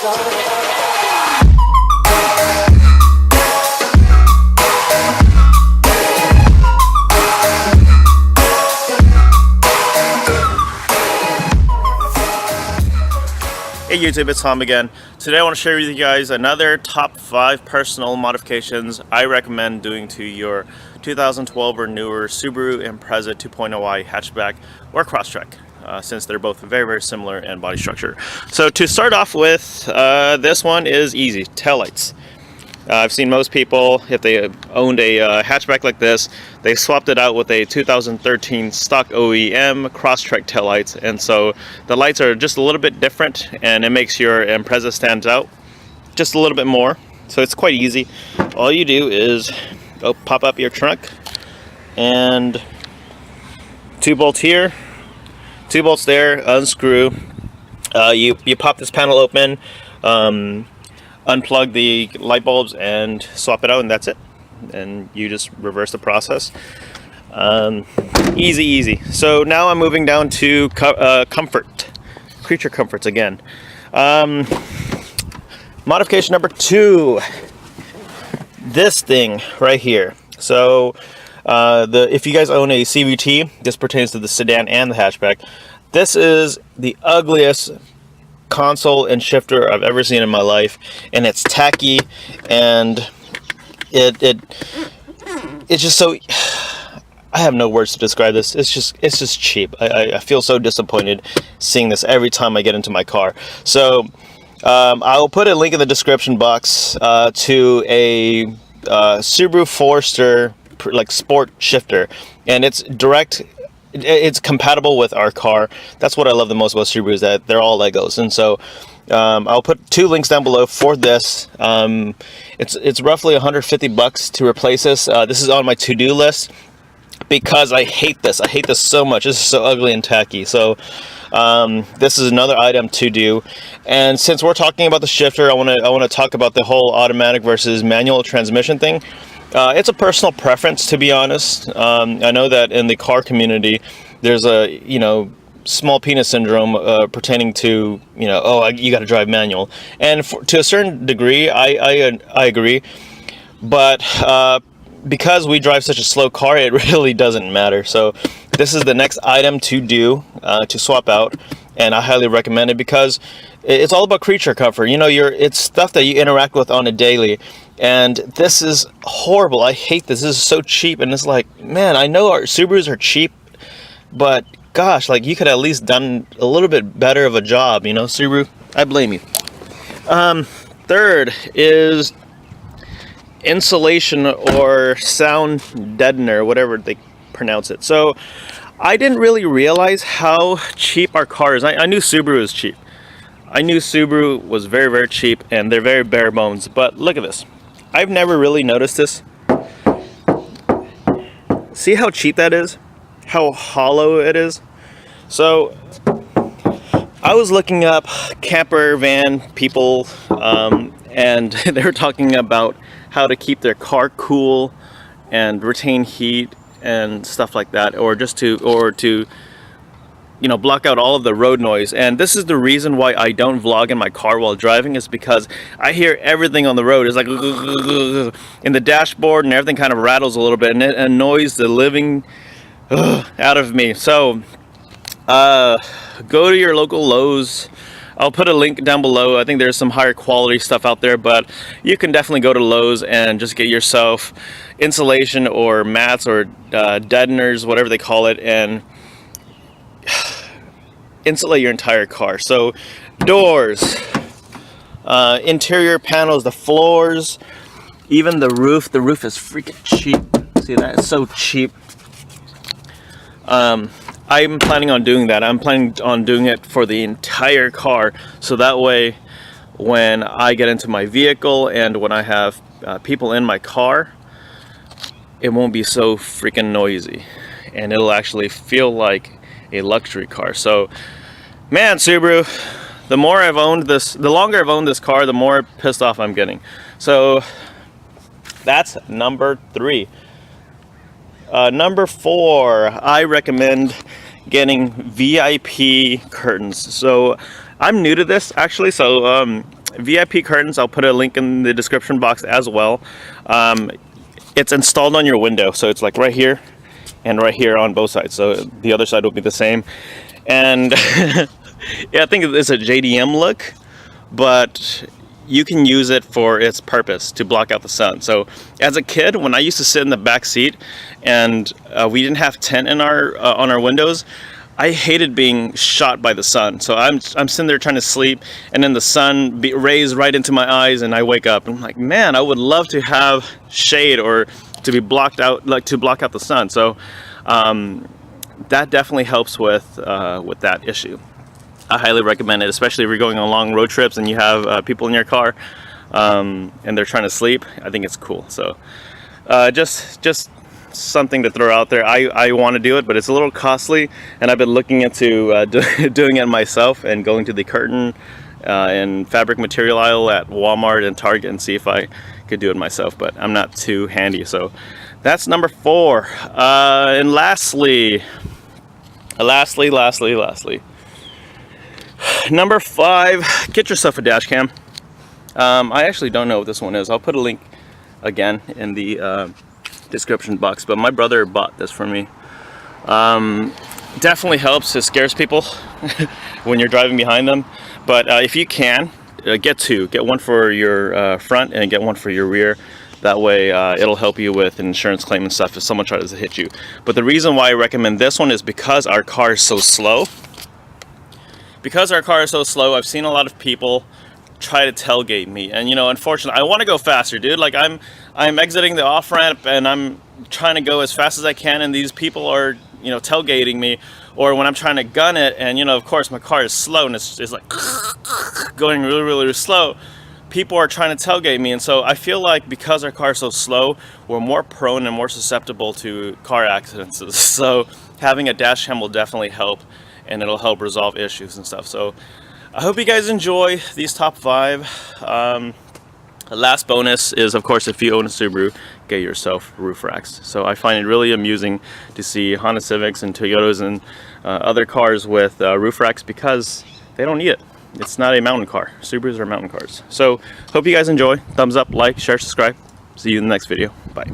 Hey YouTube, it's Tom again. Today I want to share with you guys another top 5 personal modifications I recommend doing to your 2012 or newer Subaru Impreza 2.0i hatchback or Crosstrek, since they're both very similar in body structure. So to start off with, this one is easy, taillights. I've seen most people, if they owned a hatchback like this, they swapped it out with a 2013 stock OEM Crosstrek taillights, and so the lights are just a little bit different and it makes your Impreza stand out just a little bit more. So it's quite easy. All you do is pop up your trunk and 2 bolts here, 2 bolts there, unscrew. You pop this panel open, unplug the light bulbs and swap it out, and that's it. And you just reverse the process. Easy. So now I'm moving down to creature comforts again. Modification number 2, this thing right here. So if you guys own a CVT, this pertains to the sedan and the hatchback. This is the ugliest console and shifter I've ever seen in my life, and it's tacky, and it's just so, I have no words to describe this. It's just cheap. I feel so disappointed seeing this every time I get into my car. So I will put a link in the description box to a Subaru Forester like sport shifter, and it's compatible with our car. That's what I love the most about Subaru, is that they're all Legos. And so I'll put 2 links down below for this. It's roughly $150 to replace this. This is on my to-do list because I hate this. I hate this so much. This is so ugly and tacky. So this is another item to do. And since we're talking about the shifter, I want to talk about the whole automatic versus manual transmission thing. It's a personal preference, to be honest. I know that in the car community, there's a, small penis syndrome pertaining to, you got to drive manual. And to a certain degree, I agree. But because we drive such a slow car, it really doesn't matter. So this is the next item to do, to swap out. And I highly recommend it because it's all about creature comfort. It's stuff that you interact with on a daily. And this is horrible. I hate this. This is so cheap. And it's like, man, I know our Subarus are cheap, but gosh, like, you could at least done a little bit better of a job, Subaru. I blame you. Third is insulation or sound deadener, whatever they pronounce it. So I didn't really realize how cheap our car is. I knew Subaru was cheap. I knew Subaru was very cheap, and they're very bare bones. But look at this. I've never really noticed this. See how cheap that is? How hollow it is? So I was looking up camper van people, and they were talking about how to keep their car cool and retain heat and stuff like that, or to block out all of the road noise. And this is the reason why I don't vlog in my car while driving, is because I hear everything on the road. It's like in the dashboard, and everything kind of rattles a little bit, and it annoys the living out of me. So go to your local Lowe's. I'll put a link down below. I think there's some higher quality stuff out there, but you can definitely go to Lowe's and just get yourself insulation or mats or deadeners, whatever they call it, and insulate your entire car. So doors, interior panels, the floors, even the roof. The roof is freaking cheap. See that? It's so cheap. I'm planning on doing that. I'm planning on doing it for the entire car, so that way when I get into my vehicle and when I have people in my car, it won't be so freaking noisy, and it'll actually feel like a luxury car. So man, Subaru, the longer I've owned this car, the more pissed off I'm getting. So that's number 3. Number 4, I recommend getting VIP curtains. So I'm new to this, actually. So VIP curtains, I'll put a link in the description box as well. It's installed on your window, so it's like right here and right here on both sides, so the other side will be the same. And yeah, I think it's a JDM look, but you can use it for its purpose to block out the sun. So as a kid, when I used to sit in the back seat and we didn't have tint in our on our windows, I hated being shot by the sun. So I'm sitting there trying to sleep, and then the sun rays right into my eyes, and I wake up. And I'm like, man, I would love to have shade or to be blocked out, like to block out the sun. So that definitely helps with that issue. I highly recommend it, especially if you're going on long road trips and you have people in your car and they're trying to sleep. I think it's cool. So just something to throw out there. I want to do it, but it's a little costly, and I've been looking into doing it myself and going to the curtain and fabric material aisle at Walmart and Target and see if I could do it myself, but I'm not too handy. So that's number 4. And lastly, number 5, get yourself a dash cam. I actually don't know what this one is. I'll put a link again in the description box, but my brother bought this for me. Definitely helps. It scares people when you're driving behind them, but if you can, get 2. Get one for your front and get one for your rear. That way it'll help you with an insurance claim and stuff if someone tries to hit you. But the reason why I recommend this one is because our car is so slow. I've seen a lot of people try to tailgate me, and you know, unfortunately, I want to go faster, dude. Like I'm exiting the off ramp and I'm trying to go as fast as I can, and these people are, you know, tailgating me. Or when I'm trying to gun it, and you know, of course, my car is slow and it's like going really, really slow. People are trying to tailgate me, and so I feel like because our car is so slow, we're more prone and more susceptible to car accidents. So having a dash cam will definitely help, and it'll help resolve issues and stuff. So I hope you guys enjoy these top 5. The last bonus is, of course, if you own a Subaru, get yourself roof racks. So I find it really amusing to see Honda Civics and Toyotas and other cars with roof racks because they don't need it. It's not a mountain car. Subarus are mountain cars. So hope you guys enjoy. Thumbs up, like, share, subscribe. See you in the next video. Bye.